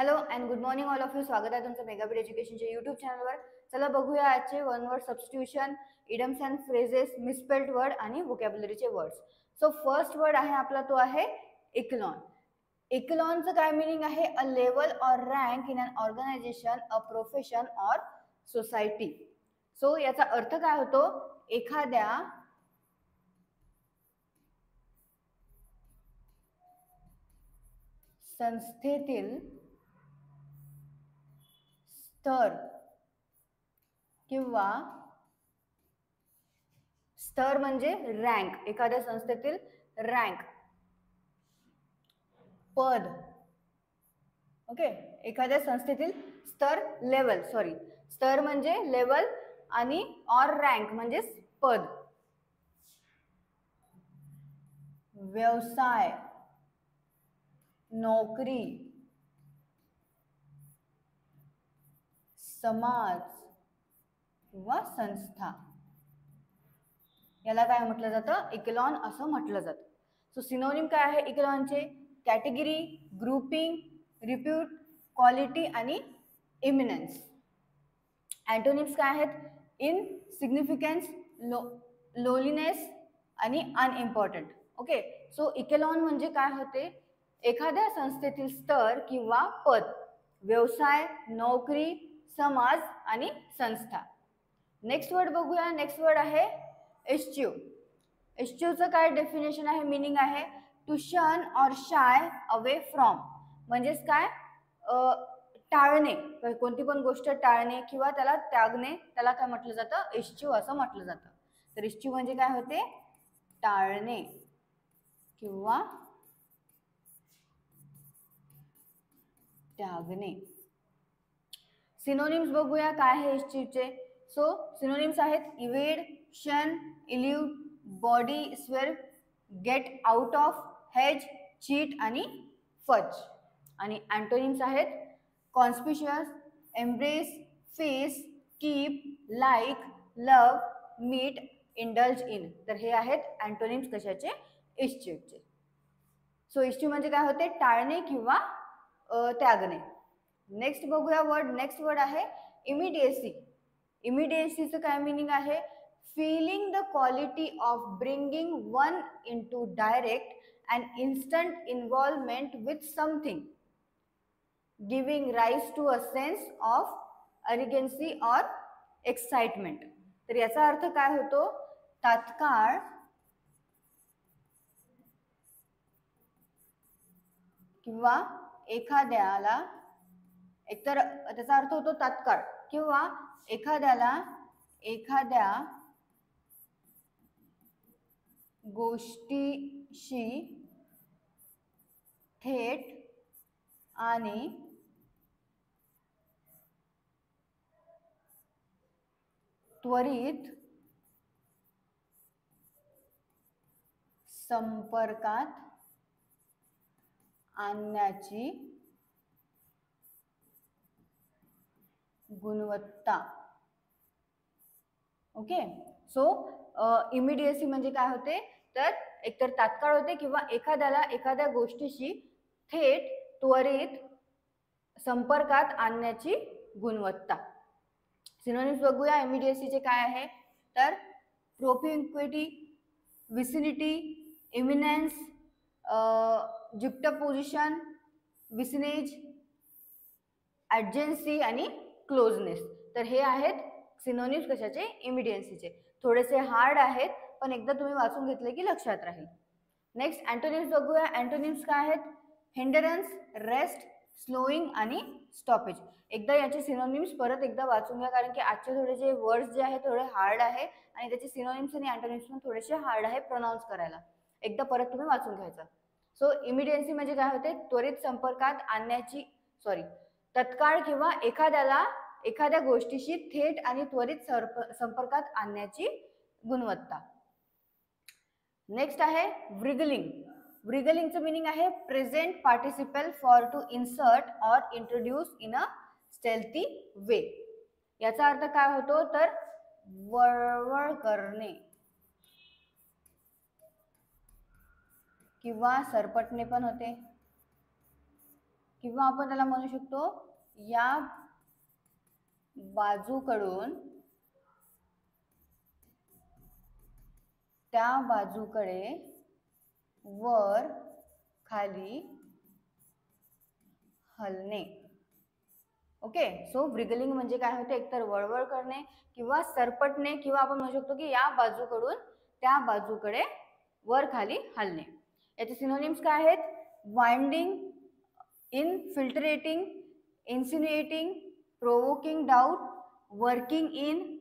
Hello and good morning all of you. स्वागत आहे तुमचं मेगाबीट एज्युकेशनच्या यूट्यूब चॅनलवर. चला बघूया आजचे one word substitution, idioms and phrases, misspelled word आणि व्होकॅब्युलरीचे वर्ड्स. सो फर्स्ट वर्ड आहे आपला तो आहे इकलॉन. इकलॉनचं काय मिनिंग आहे? A level or rank in an organization, a profession or society. So याचा अर्थ काय होतो? एखाद्या संस्थेतील स्तर किंवा स्तर म्हणजे रँक, एखाद्या संस्थेतील रँक, पद. ओके, एखाद्या संस्थेतील स्तर, लेवल, सॉरी, स्तर म्हणजे लेवल आणि ऑर रँक म्हणजे पद. व्यवसाय, नोकरी, समाज किंवा संस्था, याला काय म्हटलं जातं? इकलॉन असं म्हटलं जातं. सो सिनोनिम काय आहे इकलॉनचे? कॅटेगरी, ग्रुपिंग, रिप्यूट, क्वालिटी आणि इमिनन्स. अँटोनिम्स काय आहेत? इनसिग्निफिकन्स, लोलीनेस आणि अनइम्पॉर्टंट. ओके, सो इकलॉन म्हणजे काय होते? एखाद्या संस्थेतील स्तर किंवा पद, व्यवसाय, नोकरी, समाज आणि संस्था. नेक्स्ट वर्ड बघूया. नेक्स्ट वर्ड आहे एस्च्यू. एस्च्यूचं काय डेफिनेशन आहे, मिनिंग आहे? टू शन ऑर शाय अवे फ्रॉम. म्हणजेच काय? टाळणे, कोणती पण गोष्ट टाळणे किंवा त्याला त्यागणे, त्याला काय म्हटलं जातं? एस्च्यू असं म्हटलं जातं. तर एस्च्यू म्हणजे काय होते? टाळणे किंवा त्यागणे. सिनोनिम्स बघूया काय आहे एस्च्यूचे. सो सिनोनिम्स आहेत evade, shun, elude, body swerve, get out of, hedge, cheat आणि फज. आणि अँटोनिम्स आहेत conspicuous, embrace, face, keep, like, love, meet, indulge in. तर हे आहेत अँटोनिम्स कशाचे? एस्च्यूचे. सो एस्च्यू म्हणजे काय होते? टाळणे किंवा त्यागणे. नेक्स्ट बघूया वर्ड. नेक्स्ट वर्ड आहे इमिडिएसी. इमिडिएसीचं काय मिनिंग आहे? Feeling the quality of bringing one into direct and instant involvement with something, giving rise to a sense of urgency or excitement. तर याचा अर्थ काय होतो? तात्काळ किंवा एखाद्याला, एकतर त्याचा अर्थ होतो तात्काळ किंवा एखाद्याला एखाद्या गोष्टीशी थेट आणि त्वरित संपर्कात आणण्याची गुणवत्ता. ओके, सो इमिडिएसी म्हणजे काय होते? तर एकतर तात्काळ होते किंवा एखाद्याला एखाद्या गोष्टीशी थेट त्वरित संपर्कात आणण्याची गुणवत्ता. सिनोनिम्स बघूया इमिडिएसीचे काय आहे. तर प्रोपिक्विटी, विसिनिटी, इमिनेन्स, जुक्टपोजिशन, विसिनेज, ॲडजन्सी आणि क्लोजनेस. तर हे आहेत सिनोनिम्स कशाचे? इमिडिएसीचे. थोडेसे हार्ड आहेत पण एकदा तुम्ही वाचून घेतले की लक्षात राहील. नेक्स्ट अँटोनिम्स बघूया. अँटोनिम्स काय आहेत? हिंडरन्स, रेस्ट, स्लोईंग आणि स्टॉपेज. एकदा याचे सिनोनिम्स परत एकदा वाचून घ्या, कारण की आजचे थोडे जे वर्ड्स जे आहेत थोडे हार्ड आहे आणि त्याचे सिनोनिम्स आणि अँटोनिम्स पण थोडेसे हार्ड आहे प्रोनाऊन्स करायला. एकदा परत तुम्ही वाचून घ्यायचं. सो इमिडिएसी म्हणजे काय होते? त्वरित संपर्कात आणण्याची, सॉरी, तत्काळ किंवा एखाद्याला एखाद्या गोष्टीशी थेट आणि त्वरित संपर्कात आणण्याची गुणवत्ता. नेक्स्ट आहे व्रिगलिंग. व्रिगलिंगचं मिनिंग आहे present participle for to insert or introduce in a stealthy way. याचा अर्थ काय होतो? तर वळवळ करणे किंवा सरपटणे पण होते. किंवा आपण त्याला म्हणू शकतो या बाजूकडून त्या बाजूकडे वर खाली हलणे. ओके, सो व्रिगलिंग म्हणजे काय होते, एकतर वळवळ करणे किंवा सरपटणे, किंवा आपण म्हणू शकतो की या बाजूकडून त्या बाजूकडे वर खाली हलणे. याचे सिनोनिम्स काय आहेत? Winding, infiltrating, insinuating, provoking doubt, working in,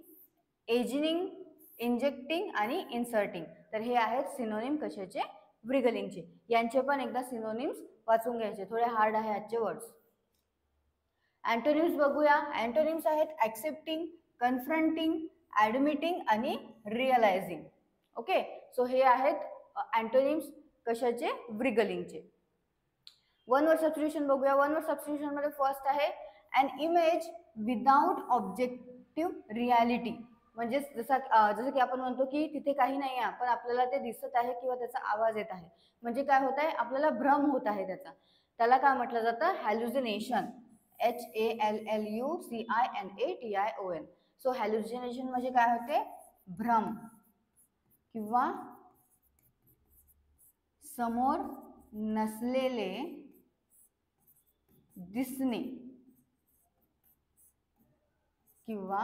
edging, injecting आणि इन्सर्टिंग. तर हे आहेत सिनोनिम कशाचे? व्रिगलिंगचे. यांचे पण एकदा सिनोनिम्स वाचून घ्यायचे, थोडे हार्ड आहे आजचे वर्ड्स. अँटोनिम्स बघूया. अँटोनिम्स आहेत ऍक्सेप्टिंग, कन्फ्रंटिंग, ऍडमिटिंग आणि रिअलायझिंग. ओके, सो हे आहेत अँटोनिम्स कशाचे? व्रिगलिंगचे. वन वर्ड सबस्टिट्यूशन बघूया. वन वर्ड सबस्टिट्यूशन मध्ये फर्स्ट आहे an image without objective reality. म्हणजे जसं की आपण म्हणतो की तिथे काही नाही आहे, पण आपल्याला ते दिसत आहे किंवा त्याचा आवाज येत आहे. म्हणजे काय होत आहे? आपल्याला भ्रम होत आहे त्याचा. त्याला काय म्हटलं जातं? हॅल्युसिनेशन. HALLUCINATION. सो हॅल्युसिनेशन म्हणजे काय होते? भ्रम किंवा समोर नसलेले दिसणे किंवा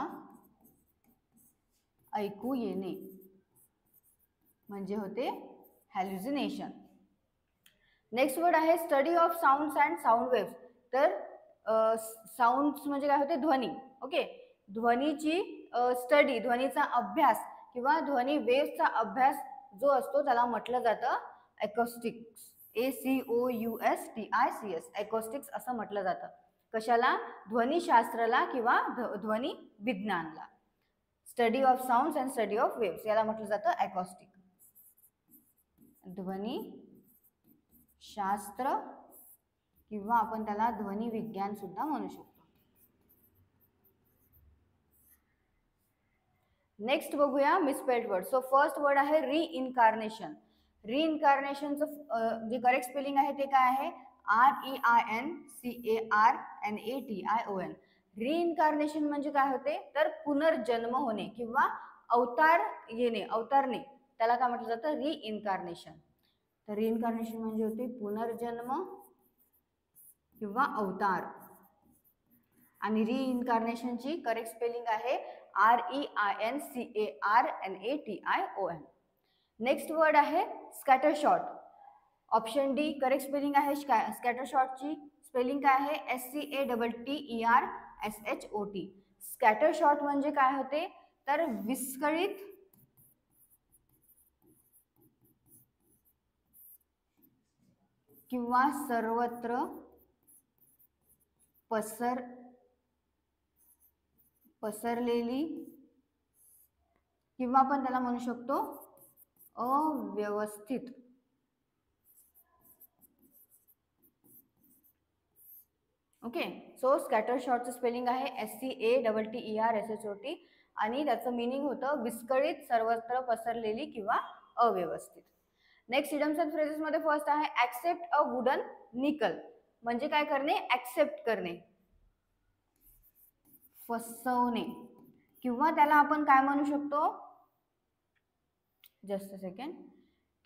ऐकू येणे म्हणजे होते हॅल्युसिनेशन. नेक्स्ट वर्ड आहे study of sounds and sound waves. तर साऊंड्स म्हणजे काय होते? ध्वनी. ओके, ध्वनीची स्टडी, ध्वनीचा अभ्यास किंवा ध्वनी वेव्सचा अभ्यास जो असतो त्याला म्हटलं जातं अकॉस्टिक्स. ACOUSTICS, अकॉस्टिक्स असं म्हटलं जातं. कशाला? ध्वनीशास्त्राला किंवा ध्वनी विज्ञानला. Study of sounds and study of waves याला म्हटलं जातं अकॉस्टिक. ध्वनी शास्त्र किंवा आपण त्याला ध्वनी विज्ञान सुद्धा म्हणू शकतो. नेक्स्ट बघूया misspelled word. So first word आहे रिइन्कार्नेशन. रिइन्कार्नेशनचं जे करेक्ट स्पेलिंग आहे ते काय आहे? REINCARNATION. रिइन्कार्नेशन म्हणजे काय होते? तर पुनर्जन्म होणे किंवा अवतार येणे, अवतारणे, त्याला काय म्हटलं जातं? रिइन्कार्नेशन. तर रिइन्कार्नेशन म्हणजे होते पुनर्जन्म किंवा अवतार. आणि रिइन्कार्नेशनची करेक्ट स्पेलिंग आहे REINCARNATION. नेक्स्ट वर्ड आहे स्कॅटरशॉट. ऑप्शन डी करेक्ट स्पेलिंग आहे. स्कॅटरशॉटची स्पेलिंग काय आहे? SCATTERSHOT. स्कॅटरशॉट म्हणजे काय होते? तर विस्कळीत किंवा सर्वत्र पसरलेली किंवा आपण त्याला म्हणू शकतो अव्यवस्थित. ओके, सो स्कॅटरशॉटचं स्पेलिंग आहे SCATTERSHOT आणि त्याचं मिनिंग होतं विस्कळीत, सर्वत्र पसरलेली किंवा अव्यवस्थित. नेक्स्ट इडम्स अँड फ्रेजेस मध्ये फर्स्ट आहे ऍक्सेप्ट अ वुडन निकल. म्हणजे काय करणे? ऍक्सेप्ट करणे, फसवणे, किंवा त्याला आपण काय म्हणू शकतो? Just a second.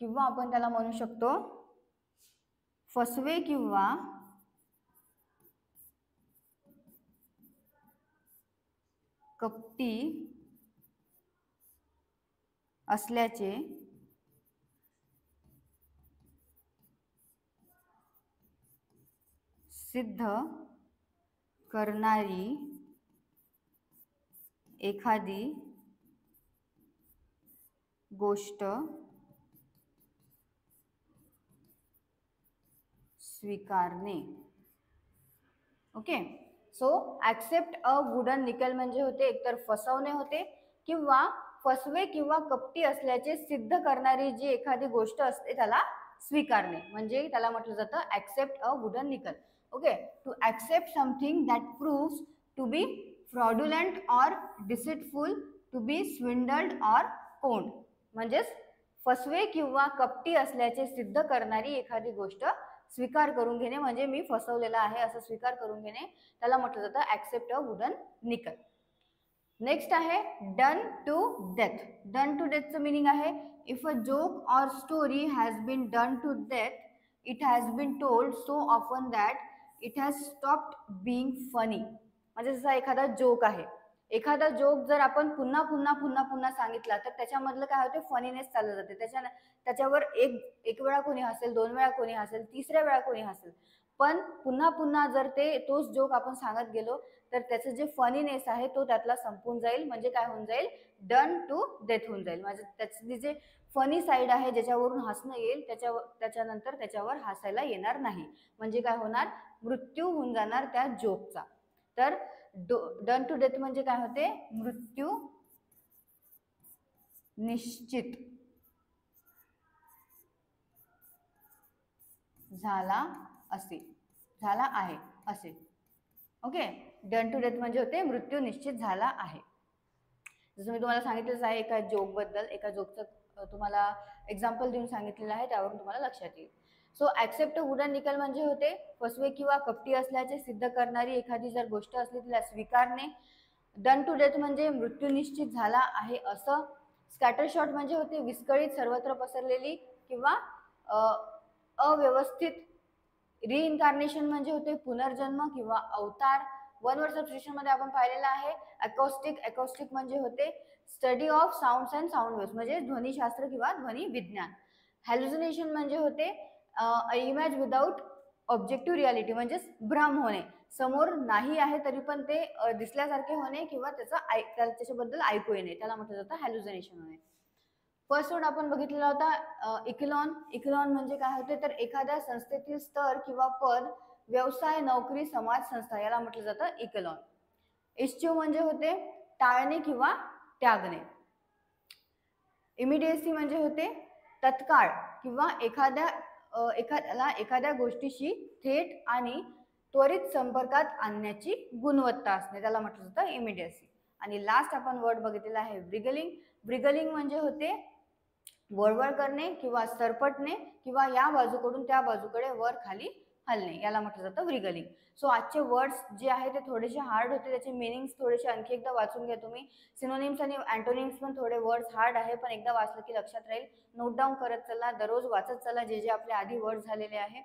किंवा आपण त्याला म्हणू शकतो फसवे किंवा कपटी असल्याचे सिद्ध करणारी एखादी गोष्ट स्वीकारणे. Okay, so accept a wooden निकल म्हणजे होते एकतर फसवणे होते किंवा फसवे किंवा कपटी असल्याचे सिद्ध करणारी जी एखादी गोष्ट असते त्याला स्वीकारणे म्हणजे त्याला म्हटलं जातं accept a wooden nickel. Okay, to accept something that proves to be fraudulent or deceitful, to be swindled or conned. म्हणजेच फसवे किंवा कपटी असल्याचे सिद्ध करणारी एखादी गोष्ट स्वीकार करून घेणे म्हणजे मी फसवलेला आहे असं स्वीकार करून घेणे, त्याला म्हटलं जातं accept a wooden nickel. Next आहे done to death. Done to डेथचं मिनिंग आहे if a joke or story has been done to death it has been told so often that it has stopped being funny. म्हणजे जसा एखादा joke आहे, एखादा joke जर आपण पुन्हा पुन्हा पुन्हा पुन्हा सांगितला तर त्याच्यामधलं काय होते, फनीनेस चालू जाते. त्याच्यावर एक वेळा कोणी हसेल, 2 वेळा कोणी हसेल, 3ऱ्या वेळा कोणी हसेल, पण पुन्हा पुन्हा जर तोच जोक आपण सांगत गेलो तर त्याचं जे फनीनेस आहे तो त्यातला संपून जाईल. म्हणजे काय होऊन जाईल, डन टू डेथ होऊन जाईल. म्हणजे त्याची जे फनी साईड आहे ज्याच्यावरून हसणं येईल त्याच्यानंतर त्याच्यावर हसायला येणार नाही. म्हणजे काय होणार, मृत्यू होऊन जाणार त्या जोकचा. तर डन टू डेथ म्हणजे काय होते, मृत्यू निश्चित झाला आहे असे. ओके, डन टू डेथ म्हणजे होते मृत्यू निश्चित झाला आहे. जसं मी तुम्हाला सांगितलंच आहे एका जोकचं तुम्हाला एक्झाम्पल देऊन सांगितलेलं आहे, त्यावरून तुम्हाला लक्षात येईल. सो ऍक्सेप्ट वुडन निकल म्हणजे होते फसवे किंवा कपटी असल्याचे सिद्ध करणारी एखादी जर गोष्ट असली तिला स्वीकारणे. डन टू डेथ म्हणजे मृत्यू निश्चित झाला आहे असं. स्कॅटर शॉट म्हणजे होते विस्कळीत, सर्वत्र पसरलेली किंवा अव्यवस्थित. रिइन्कार्नेशन म्हणजे होते पुनर्जन्म किंवा अवतार. वन वर्ड सबस्टिट्यूशन मध्ये आपण पाहिलेलं आहे अकॉस्टिक म्हणजे होते study of sounds and sound waves म्हणजे ध्वनिशास्त्र किंवा ध्वनी विज्ञान. हॅल्युसिनेशन म्हणजे होते इमेज विदाउट ऑब्जेक्टिव्ह रियालिटी म्हणजे भ्रम होणे, समोर नाही आहे तरी पण ते दिसल्यासारखे होणे किंवा त्याच्याबद्दल ऐकू येणे, त्याला म्हटलं जातं हॅल्युसिनेशन होणे. फर्स्ट वर्ड आपण बघितलेला होता इकलॉन म्हणजे काय होते तर एखाद्या संस्थेतील स्तर किंवा पद, व्यवसाय, नोकरी, समाज, संस्था, याला म्हटलं जातं इकलॉन. इश्च्यू म्हणजे होते टाळणे किंवा त्यागणे. इमिडिएसी म्हणजे होते तत्काळ किंवा एखाद्याला एखाद्या गोष्टीशी थेट आणि त्वरित संपर्कात आणण्याची गुणवत्ता असणे, त्याला म्हटलं जातं इमिडिएसी. आणि लास्ट आपण वर्ड बघितलेला आहे ब्रिगलिंग म्हणजे होते वरवर करणे किंवा सरपटणे किंवा या बाजूकडून त्या बाजूकडे वर खाली हलणे, याला म्हटलं जातं व्रिगलिंग. सो आजचे वर्ड्स जे आहे ते थोडेसे हार्ड होते, त्याचे मिनिंग्स थोडेसे आणखी एकदा वाचून घ्या तुम्ही. सिनोनिम्स आणि अँटोनिम्स पण थोडे वर्ड्स हार्ड आहे, पण एकदा वाचलं की लक्षात राहील. नोट डाऊन करत चला, दररोज वाचत चला जे आपले आधी वर्ड झालेले आहे.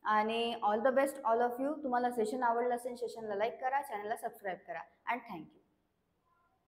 आणि all the best all of you. तुम्हाला सेशन आवडलं असेल सेशनला लाईक करा, चॅनलला सबस्क्राईब करा अँड थँक्यू.